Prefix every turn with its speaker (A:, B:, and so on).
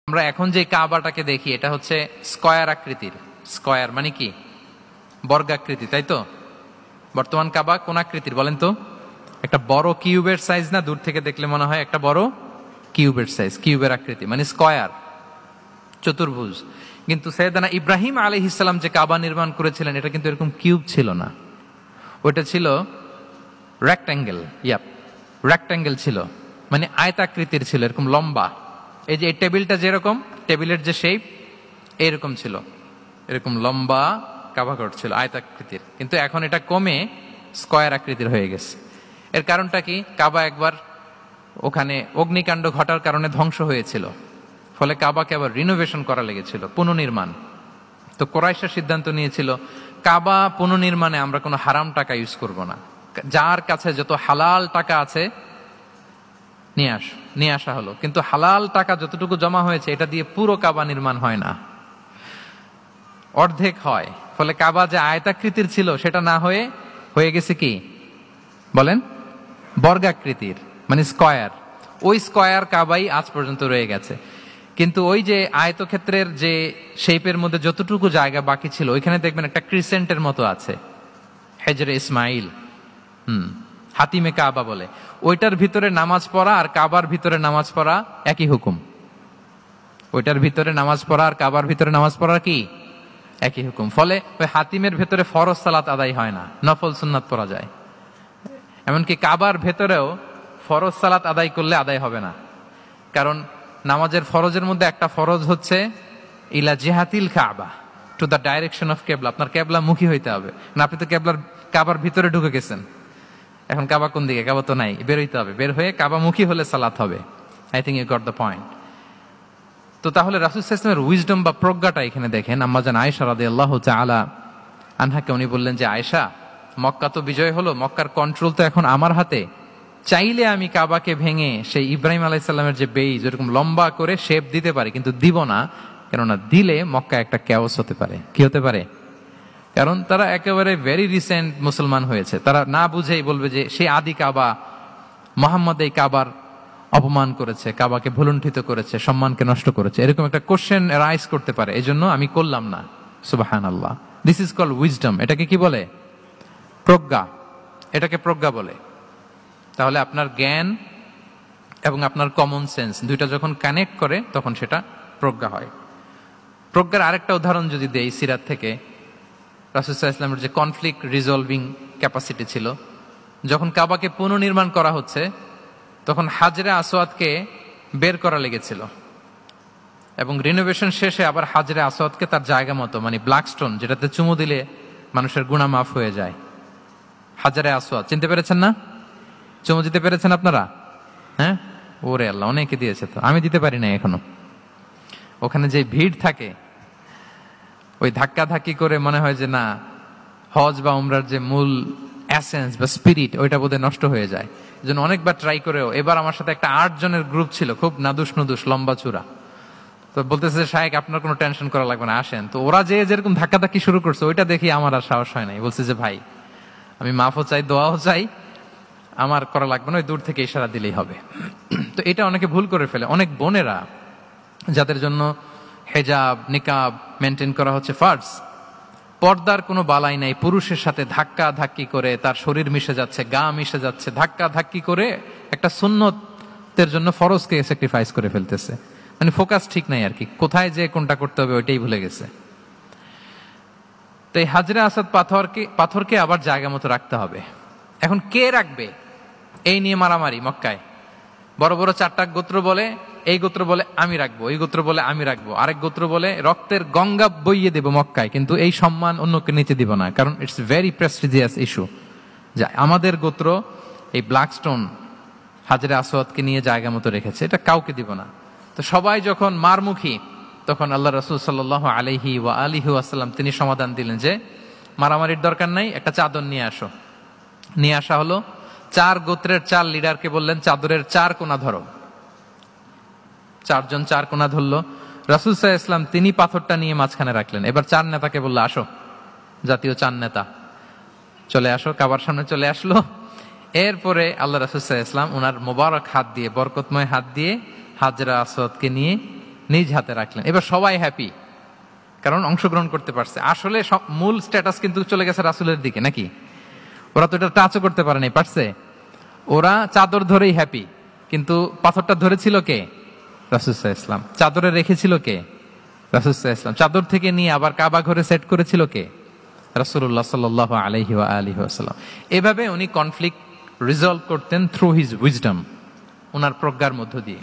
A: আমরা এখন যে কাবাটাকে দেখি এটা হচ্ছে স্কয়ার আকৃতির। স্কয়ার মানে কি? বর্গাকৃতি, তাই তো? বর্তমান কাবা কোন আকৃতির বলেন তো? একটা বড় কিউবের সাইজ না? দূর থেকে দেখলে মনে হয় একটা বড় কিউবের সাইজ, কিউবের আকৃতি মানে স্কয়ার, চতুর্ভুজ। কিন্তু সৈয়দনা ইব্রাহিম আলাইহিস সালাম যে কাবা নির্মাণ করেছিলেন এটা কিন্তু এরকম কিউব ছিল না, ওটা ছিল রেক্ট্যাঙ্গেল। রেক্ট্যাঙ্গেল ছিল, মানে আয়তাকৃতির ছিল, এরকম লম্বা। এই যে এই টেবিলটা যেরকম, টেবিলের যে শেপ এরকম ছিল, এরকম লম্বা কাবাঘর ছিল আয়তাকৃতির। কিন্তু এখন এটা কমে স্কয়ার আকৃতির হয়ে গেছে। এর কারণটা কি? কাবা একবার ওখানে অগ্নিকাণ্ড ঘটার কারণে ধ্বংস হয়েছিল, ফলে কাবাকে আবার রিনোভেশন করা লেগেছিল, পুনর্নির্মাণ। তো কোরাইশরা সিদ্ধান্ত নিয়েছিল কাবা পুনর্নির্মাণে আমরা কোনো হারাম টাকা ইউজ করব না, যার কাছে যত হালাল টাকা আছে নিয়ে আসা হলো। কিন্তু হালাল টাকা যতটুকু জমা হয়েছে এটা দিয়ে পুরো কাবা নির্মাণ হয় না, অর্ধেক হয়। ফলে কাবা যে আয়তাকৃতির ছিল সেটা না হয়ে গেছে কি বলেন, বর্গাকৃতির মানে স্কয়ার। ওই স্কয়ার কাবাই আজ পর্যন্ত রয়ে গেছে। কিন্তু ওই যে আয়তক্ষেত্রের যে শেপের মধ্যে যতটুকু জায়গা বাকি ছিল ওইখানে দেখবেন একটা ক্রিসেন্টের মতো আছে, হেজরে ইসমাইল, হাতিমে কাবা বলে। ওইটার ভিতরে নামাজ পড়া আর কাবার ভিতরে নামাজ পড়া একই হুকুম। ওইটার ভিতরে নামাজ পড়া আর কাবার ভিতরে নামাজ পড়া কি একই হুকুম। ফলে ওই হাতিমের ভেতরে ফরজ সালাত আদায় হয় না, নফল সুন্নাত পড়া যায়। এমনকি কাবার ভেতরেও ফরজ সালাত আদায় করলে আদায় হবে না, কারণ নামাজের ফরজের মধ্যে একটা ফরজ হচ্ছে ইলা জিহাতিল কাবা, টু দ্য ডাইরেকশন অফ কেবলা। আপনার কেবলা মুখী হইতে হবে না। আপনি তো কাবার ভিতরে ঢুকে গেছেন, এখন কাবা কোন দিকে? কাবা তো নাই, বের হইতে হবে। বের হয়ে কাবা মুখী হলে সালাত হবে। I think you got the point. তো তাহলে রাসূল সাল্লাল্লাহু আলাইহি ওয়াসাল্লামের উইজডম বা প্রজ্ঞাটা এখানে দেখেন। আম্মাজান আয়েশা রাদিয়াল্লাহু তাআলা আনহাকে উনি বললেন যে আয়েশা, মক্কা তো বিজয় হলো, মক্কার কন্ট্রোল তো এখন আমার হাতে। চাইলে আমি কাবাকে ভেঙে সেই ইব্রাহিম আলাইহিস সালামের যে বেইজ এরকম লম্বা করে শেপ দিতে পারি, কিন্তু দিব না। কেননা দিলে মক্কা একটা ক্যাওস হতে পারে। কি হতে পারে? কারণ তারা একেবারে ভেরি রিসেন্ট মুসলমান হয়েছে, তারা না বুঝেই বলবে যে সে আদি কাবা, মোহাম্মদ এই কাবার অপমান করেছে, কাবাকে ভুলুণ্ঠিত করেছে, সম্মানকে নষ্ট করেছে, এরকম একটা কোশ্চেন রাইজ করতে পারে। এই জন্য আমি করলাম না। সুবহানাল্লাহ, দিস ইজ কল্ড উইজডম। এটাকে কি বলে? প্রজ্ঞা। এটাকে প্রজ্ঞা বলে। তাহলে আপনার জ্ঞান এবং আপনার কমন সেন্স দুইটা যখন কানেক্ট করে তখন সেটা প্রজ্ঞা হয়। প্রজ্ঞার আরেকটা উদাহরণ যদি দেই সিরাত থেকে, রাসূল সাল্লাল্লাহু আলাইহি ওয়াসাল্লামের যে কনফ্লিক্ট রিজলভিং ক্যাপাসিটি ছিল, যখন কাবাকে পুনর্নির্মাণ করা হচ্ছে তখন হাজরে আসওয়াদকে বের করা লেগেছিল, এবং রিনোভেশন শেষে আবার হাজরে আসওয়াদকে তার জায়গা মতো, মানে ব্ল্যাক স্টোন যেটাতে চুমু দিলে মানুষের গুনাহ মাফ হয়ে যায়, হাজরে আসওয়াদ চিনতে পেরেছেন না? চুমু দিতে পেরেছেন আপনারা? হ্যাঁ, ওরে আল্লাহ, অনেকে দিয়েছে, তো আমি দিতে পারি না এখনো। ওখানে যে ভিড় থাকে, ওই ধাক্কা ধাক্কি করে মনে হয় যে না, হজ বা উমরার যে মূল এসেন্স বা স্পিরিট ওইটা বোধহয় নষ্ট হয়ে যায়। এই জন্য অনেকবার ট্রাই করেও, এবার আমার সাথে একটা 8 জনের গ্রুপ ছিল, খুব নাদুস নুদুস লম্বা চূড়া। তো বলতেছে শায়েখ আপনার কোনো টেনশন করা লাগবে না, আসেন। তো ওরা যেরকম ধাক্কা ধাক্কি শুরু করছে ওইটা দেখি আমার আর সাহস হয় নাই। বলছে যে ভাই আমি মাফও চাই, দোয়াও চাই, আমার করা লাগবে না, ওই দূর থেকে ইশারা দিলেই হবে। তো এটা অনেকে ভুল করে ফেলে। অনেক বোনেরা যাদের জন্য হেজাব নিকাব মেনটেন করা হচ্ছে ফার্জ, পর্দার কোনো বালাই নাই, পুরুষের সাথে ধাক্কা ধাক্কি করে তার শরীর মিশে যাচ্ছে, গা মিশে যাচ্ছে, ধাক্কা ধাক্কি করে একটা সুন্নতের জন্য ফরজকে স্যাক্রিফাইস করে ফেলতেছে। মানে ফোকাস ঠিক নাই আর কি, কোথায় যে কোনটা করতে হবে ওইটাই ভুলে গেছে। তো এই হাজরে আসাদ পাথরকে আবার জায়গা মতো রাখতে হবে। এখন কে রাখবে এই নিয়ে মারামারি মক্কায়। বড় বড় 4টা গোত্র বলে, এই গোত্র বলে আমি রাখবো, এই গোত্র বলে আমি রাখবো, আরেক গোত্র বলে রক্তের গঙ্গা বইয়ে দেব মক্কায়, কিন্তু এই সম্মান অন্যকে নিতে দিব না, কারণ ইটস ভেরি প্রেস্টিজিয়াস ইস্যু। যে আমাদের গোত্র এই ব্ল্যাক স্টোন হাজরে আসওয়াদকে নিয়ে জায়গা মতো রেখেছে, এটা কাউকে দিব না। তো সবাই যখন মারমুখী, তখন আল্লাহ রাসূল সাল্লাল্লাহু আলাইহি ওয়া আলিহি ওয়াসাল্লাম তিনি সমাধান দিলেন যে মারামারির দরকার নাই, একটা চাদর নিয়ে আসো। নিয়ে আসা হলো। 4 গোত্রের 4 লিডারকে বললেন চাদরের 4 কোণা ধরো। 4 জন 4 কোণা ধরলো। রাসূল সাল্লাল্লাহু আলাইহি ওয়াসাল্লাম তিনি পাথরটা নিয়ে মাঝখানে রাখলেন। এবার 4 নেতাকে বললো আসো, জাতীয় 4 নেতা চলে আসো, কাবার সামনে চলে আসলো। এরপরে আল্লাহ রাসূল সাল্লাল্লাহু আলাইহি ওয়াসাল্লাম ওনার মোবারক হাত দিয়ে, বরকতময় হাত দিয়ে হাজরা আসওয়াদকে নিয়ে নিজ হাতে রাখলেন। এবার সবাই হ্যাপি, কারণ অংশগ্রহণ করতে পারছে। আসলে মূল স্ট্যাটাস কিন্তু চলে গেছে রাসূলের দিকে, নাকি? ওরা তো এটা টাচও করতে পারে নাই, পারছে? ওরা চাদর ধরেই হ্যাপি, কিন্তু পাথরটা ধরেছিল কে? রাসূল সাল্লাল্লাহু আলাইহি ওয়াসাল্লাম। চাদরে রেখেছিল কে? রাসূল সাল্লাল্লাহু আলাইহি ওয়াসাল্লাম। চাদর থেকে নিয়ে আবার কাবা ঘরে সেট করেছিল কে? রাসূলুল্লাহ সাল্লাল্লাহু আলাইহি ওয়াসাল্লাম। এভাবে উনি কনফ্লিক্ট রিজলভ করতেন থ্রু হিজ উইজডম, ওনার প্রজ্ঞার মধ্য দিয়ে।